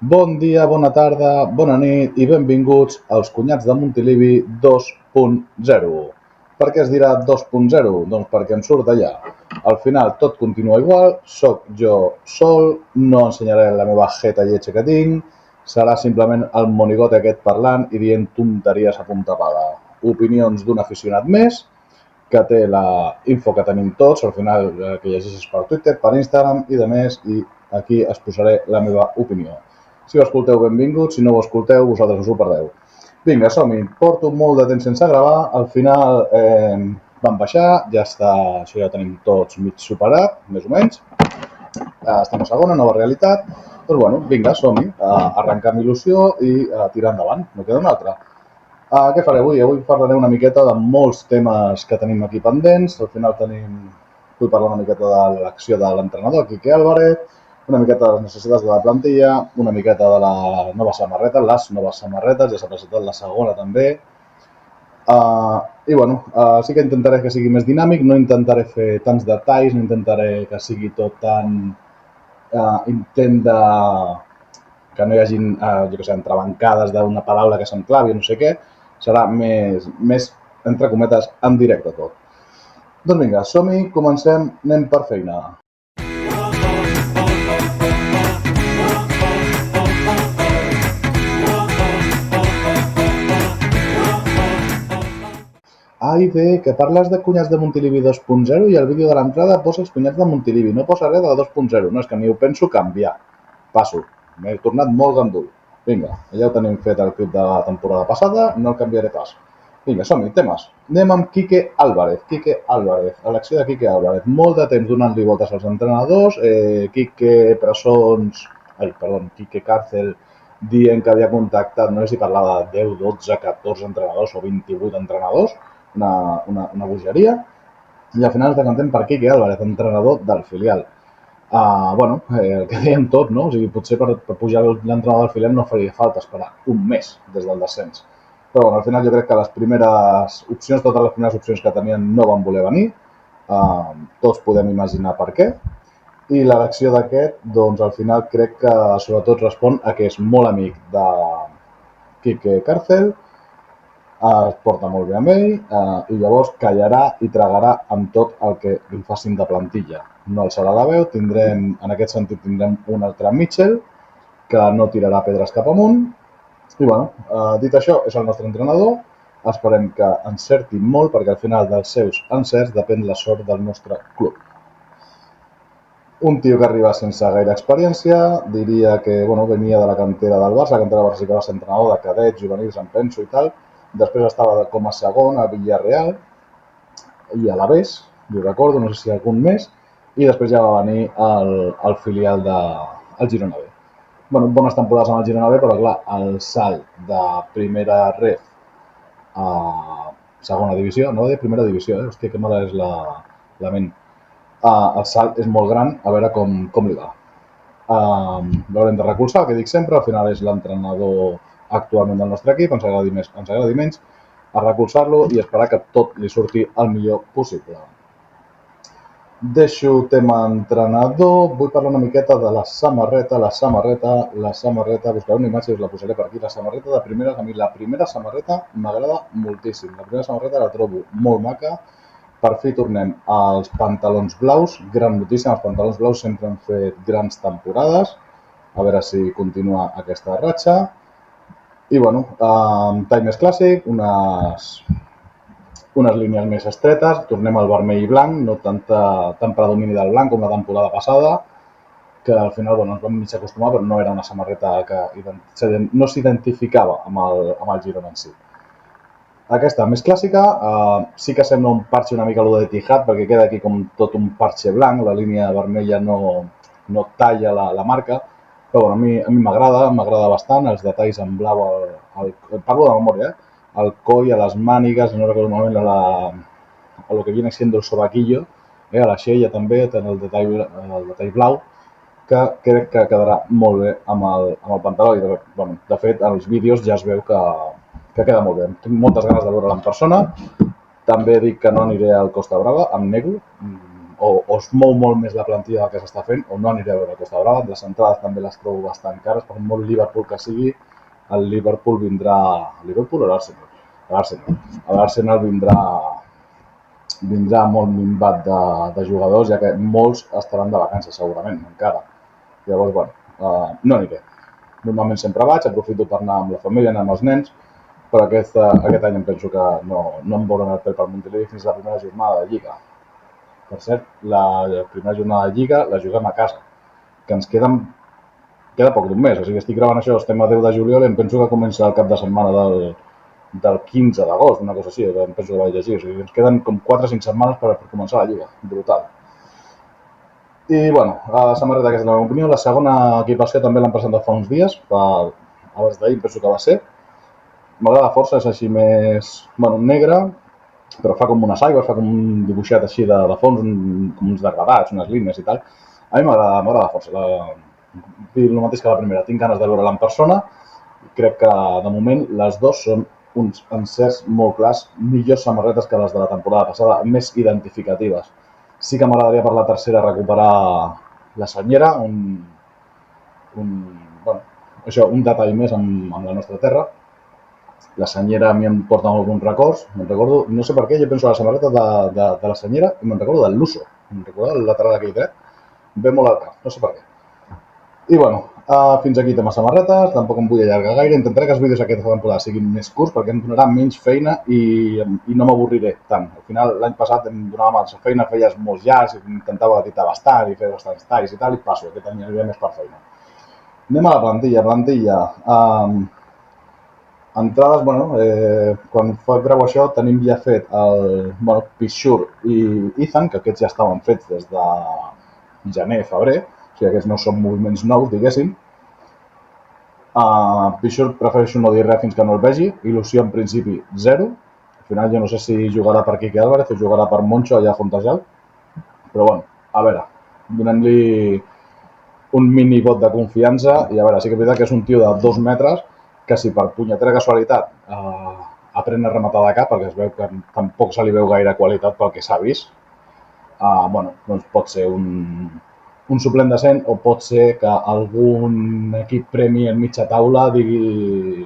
Bon dia, bona tarda, bona nit i benvinguts als Cunyats de Montilivi 2.0. Per què es dirà 2.0? Doncs perquè em surt d'allà. Al final tot continua igual, soc jo sol, no ensenyaré la meva jeta lletja que tinc, serà simplement el monigote aquest parlant i dient tonteries a punta pala. Opinions d'un aficionat més, que té la info que tenim tots, al final que llegeixes per Twitter, per Instagram i de més, i aquí es posaré la meva opinió. Si ho escolteu, benvinguts, si no ho escolteu, vosaltres us ho perdeu. Vinga, som-hi, porto molt de temps sense gravar, al final vam baixar, ja està, això ja ho tenim tots mig superat, més o menys. Estem a segona, nova realitat, doncs bueno, vinga, som-hi, arrencar amb il·lusió i tirar endavant, no queda una altra. Què faré avui? Avui parlaré una miqueta de molts temes que tenim aquí pendents. Al final vull parlar una miqueta de l'acció de l'entrenador, Quique Álvarez, una miqueta de les necessitats de la plantilla, una miqueta de la nova samarreta, les noves samarretes, ja s'ha presentat la segona també. I bueno, sí que intentaré que sigui més dinàmic, no intentaré fer tants detalls, no intentaré que sigui tot tan intent de que no hi hagin, jo què sé, entrebancades d'una paraula que s'enclavi o no sé què, serà més, entre cometes, en directe tot. Doncs vinga, som-hi, comencem, anem per feina. Ai, bé, que parles de Cunyats de Montilivi 2.0 i el vídeo de l'entrada posa els Cunyats de Montilivi, no posa res de la 2.0, no, és que ni ho penso canviar. Passo, m'he tornat molt gandul. Vinga, ja ho tenim fet el clip de la temporada passada, no el canviaré pas. Vinga, som-hi, temes. Anem amb Quique Álvarez. Quique Álvarez, elecció de Quique Álvarez. Molt de temps donant-li voltes als entrenadors. Quique Càrcel dient que havia contactat, no sé si parlava de 10, 12, 14 entrenadors o 28 entrenadors, una bogeria. I al final ens decantem per Quique Álvarez, entrenador del filial. El que dèiem tot, no? O sigui, potser per pujar l'entrenador del filial no faria falta esperar un mes des del descens. Però bueno, al final jo crec que les primeres opcions, totes les primeres opcions que tenien no van voler venir. Tots podem imaginar per què. I l'elecció d'aquest, doncs al final crec que sobretot respon a que és molt amic de Quique Càrcel, es porta molt bé amb ell i llavors callarà i tragarà amb tot el que li facin de plantilla. No alçarà la veu, en aquest sentit tindrem un altre Mitchell que no tirarà pedres cap amunt. I bueno, dit això, és el nostre entrenador, esperem que encerti molt perquè al final dels seus encerts depèn la sort del nostre club. Un tio que arriba sense gaire experiència, diria que venia de la cantera del Barça, la cantera del Barça sí que va ser entrenador de cadets, juvenils, em penso i tal. Després estava com a segon a Villarreal i a l'Aves, jo recordo, no sé si algun més, i després ja va venir al filial del Girona B. Bones temporades amb el Girona B, però clar, el salt de primera ref a segona divisió, no de primera divisió, hòstia, que mala és la ment. El salt és molt gran, a veure com li va. L'haurem de recolzar, el que dic sempre, al final és l'entrenador actualment del nostre equip, ens agradi més, ens agradi menys, a recolzar-lo i esperar que tot li surti el millor possible. Deixo tema entrenador, vull parlar una miqueta de la samarreta, buscaré una imatge i us la posaré per aquí, la samarreta de primeres, a mi la primera samarreta m'agrada moltíssim, la primera samarreta la trobo molt maca. Per fi tornem als pantalons blaus, gran notícia, els pantalons blaus sempre han fet grans temporades, a veure si continua aquesta ratxa. I bueno, tall més clàssic, unes línies més estretes, tornem al vermell i blanc, no tant predomini del blanc com la temporada passada, que al final ens vam mig acostumar, però no era una samarreta que no s'identificava amb el Girona en si. Aquesta més clàssica, sí que sembla un parxe una mica lo de Tijat, perquè queda aquí com tot un parxe blanc, la línia vermella no talla la marca, però bueno, a mi m'agrada bastant, els detalls en blau, parlo de memòria, al coll, a les mànigues, no recordo malament a lo que viene siendo el sobaquillo, a l'aixella també, té el detall blau, que crec que quedarà molt bé amb el pantaló. I, bueno, de fet, als vídeos ja es veu que queda molt bé. Tinc moltes ganes de veure-la en persona. També dic que no aniré al Costa Brava, em nego. o es mou molt més la plantilla del que s'està fent, o no aniré a veure Costa Brava. Les entrades també les trobo bastant cares, per molt Liverpool que sigui, el Liverpool vindrà... El Liverpool o l'Arsenal? L'Arsenal. L'Arsenal vindrà molt minvat de jugadors, ja que molts estaran de vacances, segurament, encara. Llavors, bueno, no aniré. Normalment sempre vaig, aprofito per anar amb la família, anar amb els nens, però aquest any em penso que no em veuran el pèl per Montilivi fins a la primera jornada de Lliga. Per cert, la primera jornada de Lliga la juguem a casa, que ens queda poc d'un mes. O sigui, estic gravant això, estem a 10 de juliol i em penso que comença el cap de setmana del 15 d'agost, una cosa així, em penso que vaig llegir. O sigui, ens queden com 4 o 5 setmanes per començar la Lliga. Brutal. I, bueno, la samarreta, aquesta és la meva opinió. La segona equipació també l'han presentat fa uns dies, abans d'ahir penso que va ser. M'agrada força, és així més, bueno, negre, però fa com unes aigües, fa com un dibuixat així de fons, com uns degradats, unes línies i tal. A mi m'agrada força. El mateix que la primera, tinc ganes de veure-la en persona. Crec que, de moment, les dues són uns encerts molt clars, millors samarretes que les de la temporada passada, més identificatives. Sí que m'agradaria per la tercera recuperar la senyera, un detall més amb la nostra terra. La senyera a mi em porta alguns records, me'n recordo, no sé per què, jo penso a la samarreta de la senyera i me'n recordo del Luso, me'n recordo del lateral aquell dret, em ve molt al cap, no sé per què. I bueno, fins aquí tema samarretes, tampoc em vull allargar gaire, intentaré que els vídeos aquesta temporada siguin més curts perquè em donarà menys feina i no m'avorriré tant. Al final, l'any passat em donava massa feina, feies molts llargs, intentava editar bastant i fer bastants talls i tal, i passo, aquest any aniré més per feina. Anem a la plantilla. Entrades, bueno, quan gravo això tenim ja fet Pichur i Ethan, que aquests ja estaven fets des de gener, febrer, o sigui, aquests no són moviments nous, diguéssim. Pichur prefereixo no dir res fins que no el vegi, il·lusió en principi 0. Al final jo no sé si jugarà per Quique Álvarez o jugarà per Moncho allà a Fontejau, però bueno, a veure, donem-li un mini vot de confiança i a veure, sí que és veritat que és un tio de 2 metres que si per punyetera casualitat aprèn a rematar de cap, perquè es veu que tampoc se li veu gaire qualitat pel que s'ha vist, doncs pot ser un suplent decent o pot ser que algun equip premi en mitja taula digui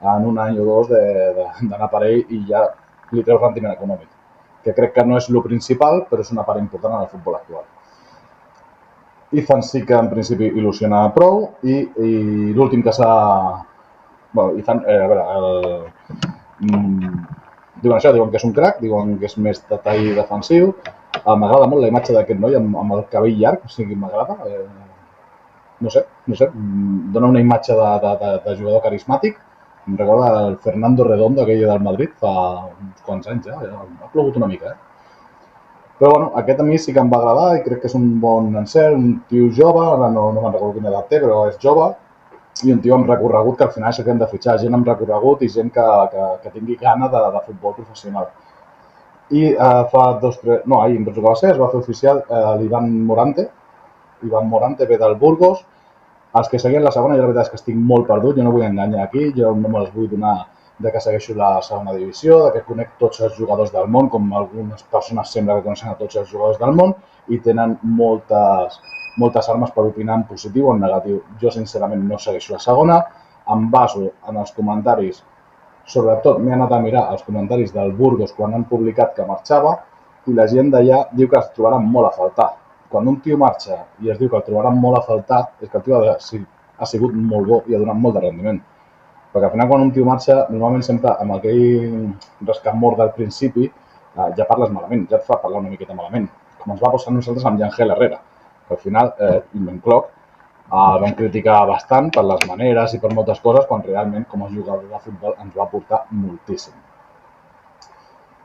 en un any o dos d'anar per ell i ja li treu rendiment econòmic, que crec que no és el principal, però és una part important en el futbol actual. Ethan sí que en principi il·lusiona prou i l'últim que s'ha... Bueno, Ethan, a veure, diuen que és un crac, diuen que és més detall defensiu. M'agrada molt la imatge d'aquest noi amb el cabell llarg, o sigui, m'agrada. No sé, dona una imatge de jugador carismàtic. Em recorda el Fernando Redondo, aquell del Madrid, fa uns quants anys ja, ha plogut una mica, Però bueno, aquest a mi sí que em va agradar i crec que és un bon encert, un tio jove, ara no me'n recordo quina edat té, però és jove, i un tio amb recorregut, que al final s'ha de fitxar gent amb recorregut i gent que tingui gana de futbol professional. I ahir em penso que va ser, es va fer oficial l'Ivan Morante. Ivan Morante ve del Burgos. Els que seguien la segona, jo la veritat és que estic molt perdut, jo no vull enganyar aquí, jo no me les vull donar de que segueixo la segona divisió, de que conec tots els jugadors del món, com algunes persones sembla que coneixen a tots els jugadors del món, i tenen moltes armes per opinar en positiu o en negatiu. Jo, sincerament, no segueixo la segona, em baso en els comentaris, sobretot m'he anat a mirar els comentaris del Burgos quan han publicat que marxava, i la gent d'allà diu que es trobaran molt a faltar. Quan un tio marxa i es diu que el trobaran molt a faltar, és que el tio ha sigut molt bo i ha donat molt de rendiment. Perquè al final quan un tio marxa, normalment sempre amb aquell rescamor del principi ja parles malament, ja et fa parlar una miqueta malament. Com ens va passar a nosaltres amb Yangel Herrera, que al final, i m'encloc, el vam criticar bastant per les maneres i per moltes coses, quan realment com a jugador de futbol ens va aportar moltíssim.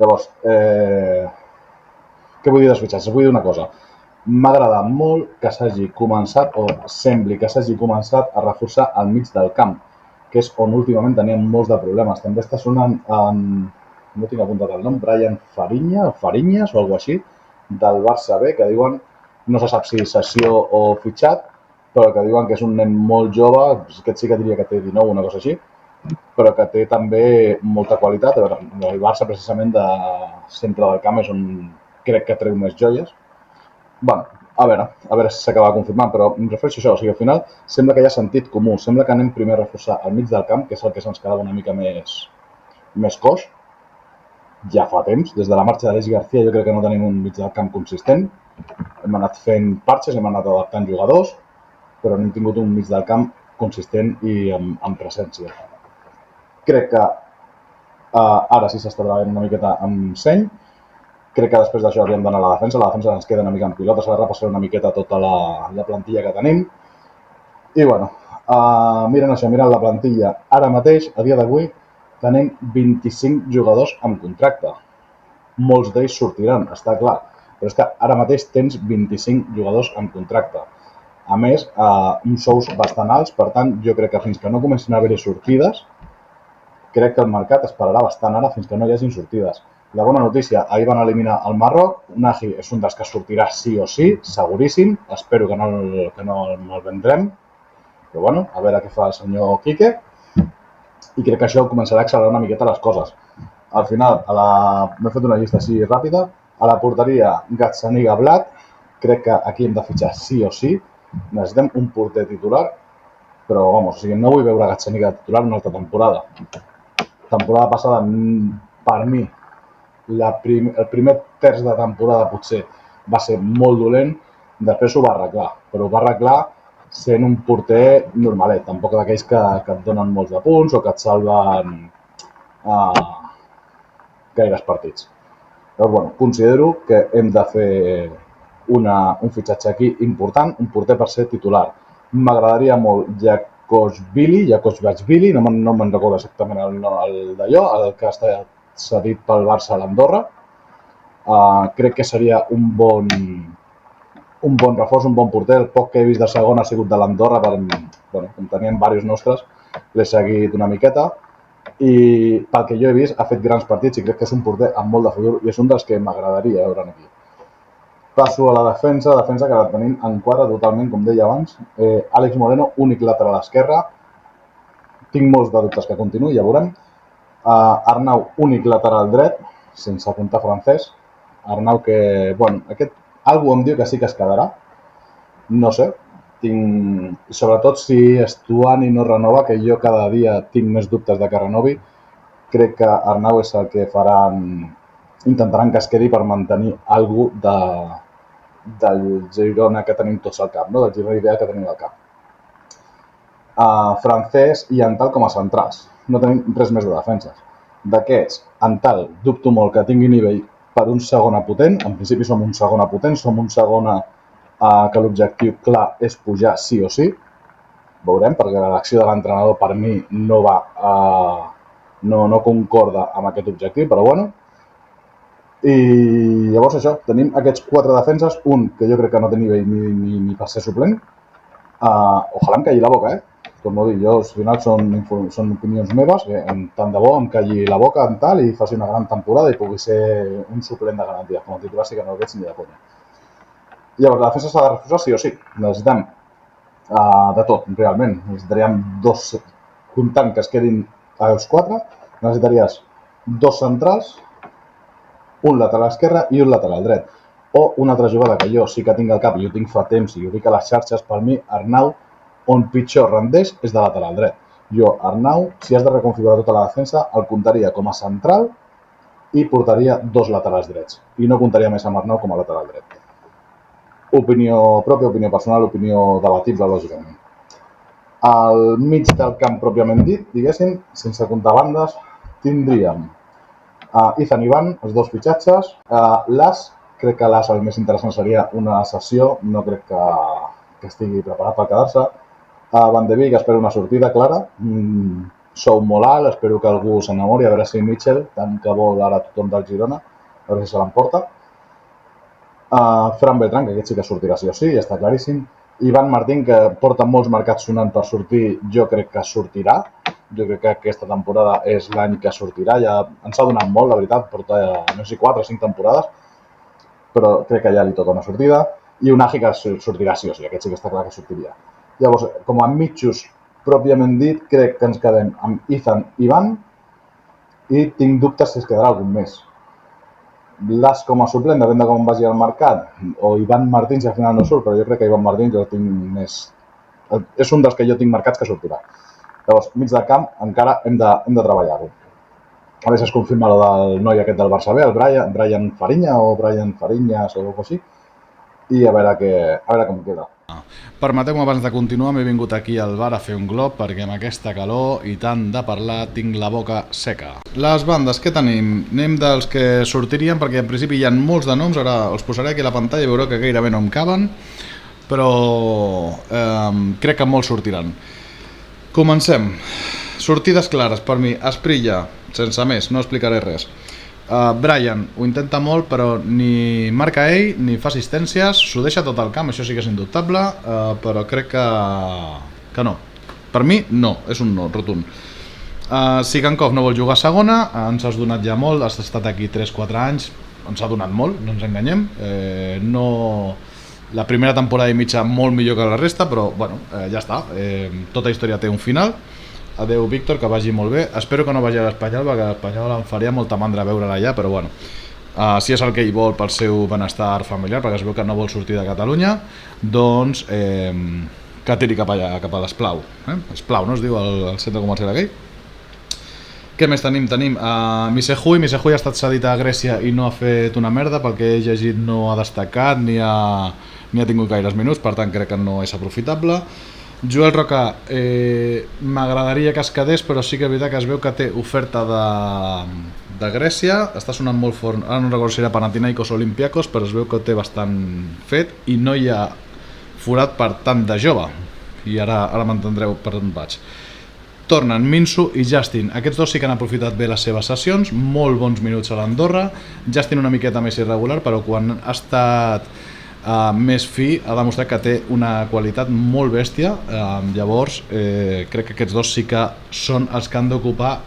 Llavors, què vull dir dels fitxatges? Vull dir una cosa. M'agrada molt que s'hagi començat, o sembli que s'hagi començat a reforçar al mig del camp, que és on últimament teníem molts de problemes. També està sonant, no tinc apuntat el nom, Brian Fariñas o alguna així, del Barça B, que diuen, no se sap si cessió o fitxat, però que diuen que és un nen molt jove, aquest sí que diria que té 19 o una cosa així, però que té també molta qualitat. El Barça, precisament, de centre del camp és on crec que treu més joies. Bueno, a veure si s'acaba confirmant, però em refereixo a això, o sigui, al final sembla que hi ha sentit comú, sembla que anem primer a reforçar al mig del camp, que és el que se'ns quedava una mica més coix, ja fa temps, des de la marxa d'Aleix García jo crec que no tenim un mig del camp consistent, hem anat fent parxes, hem anat adaptant jugadors, però no hem tingut un mig del camp consistent i amb presència. Crec que ara sí s'està treballant una miqueta amb seny, crec que després d'això hauríem d'anar a la defensa ens queda una mica en pilota, s'ha de repassar una miqueta tota la plantilla que tenim, i bueno, mirant això, mirant la plantilla, ara mateix, a dia d'avui, tenim 25 jugadors amb contracte. Molts d'ells sortiran, està clar, però és que ara mateix tens 25 jugadors amb contracte. A més, uns sous bastant alts, per tant, jo crec que fins que no comencin a haver-hi sortides, crec que el mercat esperarà bastant ara fins que no hi hagin sortides. La bona notícia, ahir van eliminar el Marroc, Nahi és un dels que sortirà sí o sí, seguríssim, espero que no el vendrem, però bueno, a veure què fa el senyor Quique, i crec que això començarà a accelerar una miqueta les coses. Al final, m'he fet una llista així ràpida, a la porteria Gazzaniga Blat, crec que aquí hem de fitxar sí o sí, necessitem un porter titular, però vamos, o sigui, no vull veure Gazzaniga titular una altra temporada. Temporada passada, per mi, el primer terç de temporada potser va ser molt dolent, després ho va arreglar, però ho va arreglar sent un porter normalet, tampoc d'aquells que et donen molts de punts o que et salven gaires partits. Llavors, bueno, considero que hem de fer un fitxatge aquí important, un porter per ser titular. M'agradaria molt Jakošvili, no me'n recordo exactament el d'allò, el que està cedit pel Barça a l'Andorra. Crec que seria un bon reforç, un bon porter. El poc que he vist de segon ha sigut de l'Andorra, com tenien diversos nostres, l'he seguit una miqueta i pel que jo he vist ha fet grans partits i crec que és un porter amb molt de futur i és un dels que m'agradaria veure aquí. Passo a la defensa que la tenim en quadre totalment, com deia abans. Àlex Moreno, únic lateral esquerre. Tinc molts de dubtes que continuï, ja veurem. Arnau, únic lateral dret, sense comptar francès. Arnau que, bueno, algú em diu que sí que es quedarà. No sé, sobretot si Estuani no renova, que jo cada dia tinc més dubtes de que renovi, crec que Arnau és el que intentaran que es quedi per mantenir algú del Girona que tenim tots al cap, no? Del Girona ideal que tenim al cap. Francès i Antal com a centrals. No tenim res més de defenses. D'aquests, Antal, dubto molt que tingui nivell per un segona potent. En principi som un segona potent, som un segona que l'objectiu clar és pujar sí o sí. Veurem, perquè l'acció de l'entrenador per mi no concorda amb aquest objectiu, però bueno. I llavors això, tenim aquests 4 defenses, un que jo crec que no té nivell ni per ser suplent. Ojalà em calli la boca, torno a dir, jo al final són opinions meves, tant de bo em calli la boca en tal i faci una gran temporada i pugui ser un suplent de garantia, com a titular sí que no el veig ni de conya. Llavors, la defensa s'ha de reforçar sí o sí, necessitem de tot, realment, necessitaríem dos, comptant que es quedin els 4, necessitaries 2 centrals, un lateral esquerre i un lateral dret. O una altra jugada que jo sí que tinc al cap i ho tinc fa temps i ho dic a les xarxes, per mi, Arnau, on pitjor rendeix és de lateral dret. Jo, Arnau, si has de reconfigurar tota la defensa, el comptaria com a central i portaria 2 laterals drets. I no comptaria més amb Arnau com a lateral dret. Opinió pròpia, opinió personal, opinió debatible, lògicament. Al mig del camp pròpiament dit, diguéssim, sense comptar bandes, tindríem Izan Ivan, els 2 fitxatges. L'As, crec que l'As el més interessant seria una sessió, no crec que estigui preparat per quedar-se. Van de Beek, espero una sortida clara. Sou molt alt, espero que algú s'enamori, a veure si Mitchell, tant que vol ara tothom del Girona, a veure si se l'emporta. Fran Beltrán, que aquest sí que sortirà sí o sí, ja està claríssim. Ivan Martín, que porta molts mercats sonant per sortir, jo crec que sortirà. Jo crec que aquesta temporada és l'any que sortirà. Ja ens ha donat molt, la veritat, porta no sé 4 o 5 temporades, però crec que ja li toca una sortida. I un Agi que sortirà sí o sí, aquest sí que està clar que sortiria. Llavors, com a mitjos pròpiament dit, crec que ens quedem amb Izan Ivan i tinc dubtes si es quedarà algun més. l'as com a suplent, depèn de com vagi al mercat, o Ivan Martins, al final no surt, però jo crec que Ivan Martins jo el tinc més... És un dels que jo tinc marcats que sortirà. Llavors, mig de camp, encara hem de treballar-ho. A veure si es confirma lo del noi aquest del Barça B, el Brian Fariña o Brian Fariñas o alguna així, i a veure com queda. Permeteu-me, abans de continuar, m'he vingut aquí al bar a fer un glob perquè amb aquesta calor i tant de parlar tinc la boca seca. Les bandes que tenim, anem dels que sortirien perquè en principi hi ha molts de noms, ara els posaré aquí a la pantalla i veureu que gairebé no em caben, però crec que molts sortiran. Comencem. Sortides clares per mi. Esprilla, sense més, no explicaré res. Brian ho intenta molt, però ni marca ell ni fa assistències, s'ho deixa tot al camp, això sí que és indubtable, però crec que no. Per mi no, és un no rotund. Sigankov no vol jugar a segona, ens has donat ja molt, has estat aquí 3-4 anys, ens ha donat molt, no ens enganyem. La primera temporada i mitja molt millor que la resta, però bueno, ja està, tota història té un final. Adeu Víctor, que vagi molt bé. Espero que no vagi a l'Espanyol, perquè l'Espanyol em faria molta mandra veure-la allà, però bueno, si és el que ell vol pel seu benestar familiar, perquè es veu que no vol sortir de Catalunya, doncs que tiri cap allà, cap a l'Esplau. Esplau, no es diu el centre comercial aquell? Què més tenim? Tenim Misehui ha estat cedit a Grècia i no ha fet una merda, pel que he llegit no ha destacat ni ha tingut gaires minuts, per tant crec que no és aprofitable. Joel Roca, m'agradaria que es quedés, però sí que és veritat que es veu que té oferta de Grècia, està sonant molt fort, ara no recordo si era Panathinaikos o Olympiacos, però es veu que té bastant fet i no hi ha forat per tant de jove, i ara m'entendreu per on vaig. Tornen Minsu i Justin, aquests dos sí que han aprofitat bé les seves sessions, molt bons minuts a l'Andorra, Justin una miqueta més irregular, però quan ha estat més fi ha demostrat que té una qualitat molt bèstia, llavors crec que aquests dos sí que són els que han d'ocupar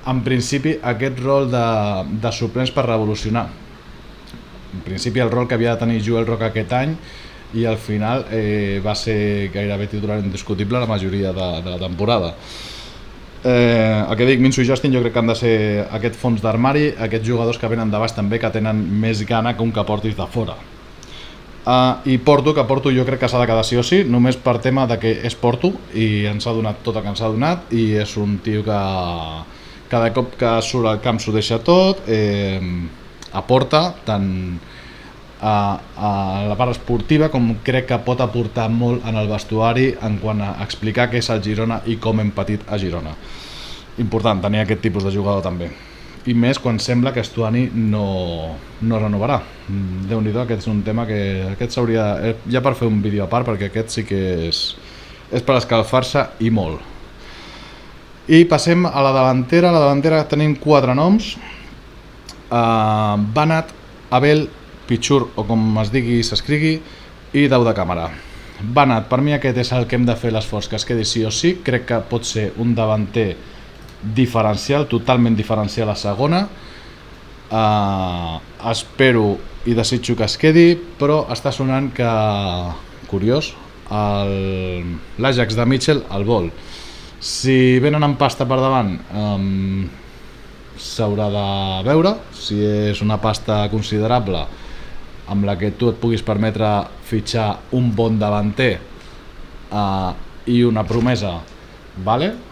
en principi aquest rol de suplents per revolucionar. En principi el rol que havia de tenir Joel Roca aquest any i al final va ser gairebé titular indiscutible la majoria de la temporada. El que dic, Minsu i Justin jo crec que han de ser aquest fons d'armari, aquests jugadors que venen de baix també, que tenen més gana que un que portis de fora. I Porto jo crec que s'ha de quedar sí o sí, només per tema de que és Porto i ens ha donat tot el que ens ha donat i és un tio que cada cop que surt al camp s'ho deixa tot, aporta tant a la part esportiva com crec que pot aportar molt en el vestuari en quant a explicar què és el Girona i com hem patit a Girona. Important tenir aquest tipus de jugador també. I més quan sembla que Stuani no renovarà. Déu-n'hi-do, aquest és un tema que aquest s'hauria... ja per fer un vídeo a part, perquè aquest sí que és per escalfar-se i molt. I passem a la davantera. A la davantera tenim 4 noms. Banat, Abel, Pichur, o com es digui i s'escrigui, i Dau de Càmera. Banat, per mi aquest és el que hem de fer l'esforç que es quedi sí o sí. Crec que pot ser un davanter diferencial, totalment diferencial a segona. Espero i desitjo que es quedi, però està sonant que, curiós, l'Ajax de Mitchell el vol. Si venen amb pasta per davant, s'haurà de veure. Si és una pasta considerable amb la que tu et puguis permetre fitxar un bon davanter i una promesa, vale?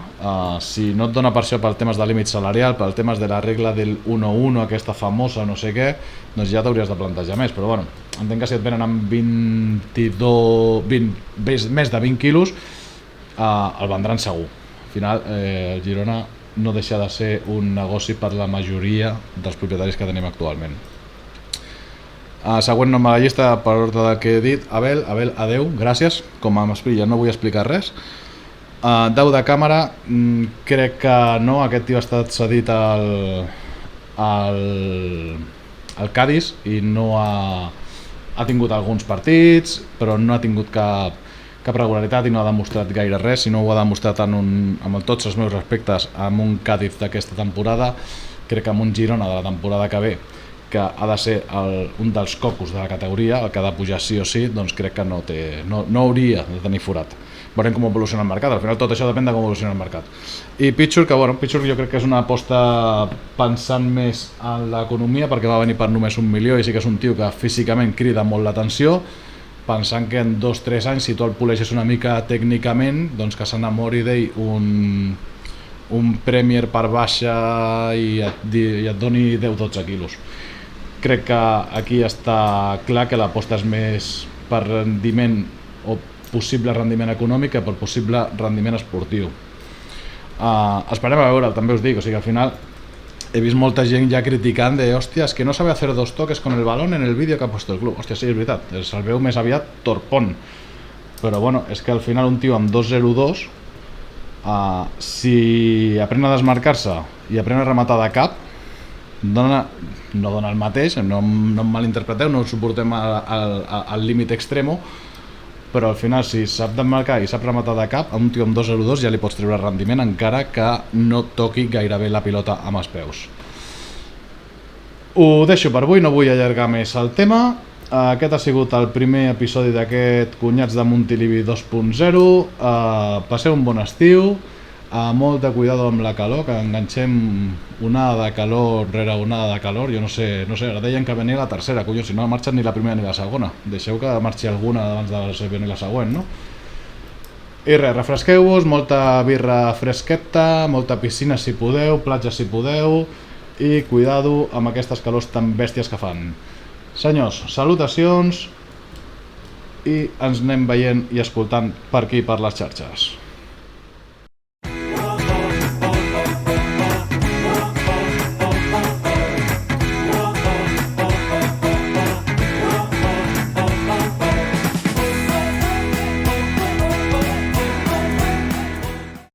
Si no et dona per això per temes de límit salarial, per temes de la regla del 1-1, aquesta famosa no sé què, doncs ja t'hauries de plantejar més, però bueno, entenc que si et venen amb més de 20 quilos el vendran segur. Al final el Girona no deixa de ser un negoci per la majoria dels propietaris que tenim actualment. Següent nom a la llista per ordre del que he dit, Abel, adeu, gràcies, com a Esprilla no vull explicar res. Dau de Càmera, crec que no, aquest tio ha estat cedit al Cádiz i no ha tingut alguns partits, però no ha tingut cap regularitat i no ha demostrat gaire res. Si no ho ha demostrat amb tots els meus respectes amb un Cádiz d'aquesta temporada, crec que amb un Girona de la temporada que ve, que ha de ser un dels cocos de la categoria, el que ha de pujar sí o sí, doncs crec que no hauria de tenir forat. veurem com evoluciona el mercat. Al final tot això depèn de com evoluciona el mercat. I Pitchfork, que bueno, Pitchfork jo crec que és una aposta pensant més en l'economia, perquè va venir per només 1 milió i sí que és un tio que físicament crida molt l'atenció, pensant que en 2 o 3 anys, si tu el poleixes una mica tècnicament, doncs que s'enamori d'ell un Premier per baixa i et doni 10-12 quilos. Crec que aquí està clar que l'aposta és més per rendiment o possible rendiment econòmic que per possible rendiment esportiu. Esperem a veure, també us dic, o sigui, al final he vist molta gent ja criticant de hòstia, és que no sabe hacer 2 toques con el balón en el vídeo que ha puesto el club. Hòstia, sí, és veritat, se'l veu més aviat torpón, però bueno, és que al final un tio amb 2.02 si aprèn a desmarcar-se i aprèn a rematar de cap, no dona el mateix, no em malinterpreteu, no suportem al límit extremo, però al final si sap desmarcar i sap rematar de cap, a un tio amb 2.02 ja li pots treure rendiment encara que no toqui gairebé la pilota amb els peus. Ho deixo per avui, no vull allargar més el tema. Aquest ha sigut el primer episodi d'aquest Cunyats de Montilivi 2.0. Passeu un bon estiu, molt de cuidado amb la calor, que enganxem onada de calor rere onada de calor. Jo no sé, ara deien que venia la tercera, collons, si no ha marxat ni la primera ni la segona. Deixeu que marxi alguna abans de venir la següent, no? I res, refresqueu-vos, molta birra fresqueta, molta piscina si podeu, platja si podeu, i cuidado amb aquestes calors tan bèsties que fan. Senyors, salutacions i ens anem veient i escoltant per aquí per les xarxes.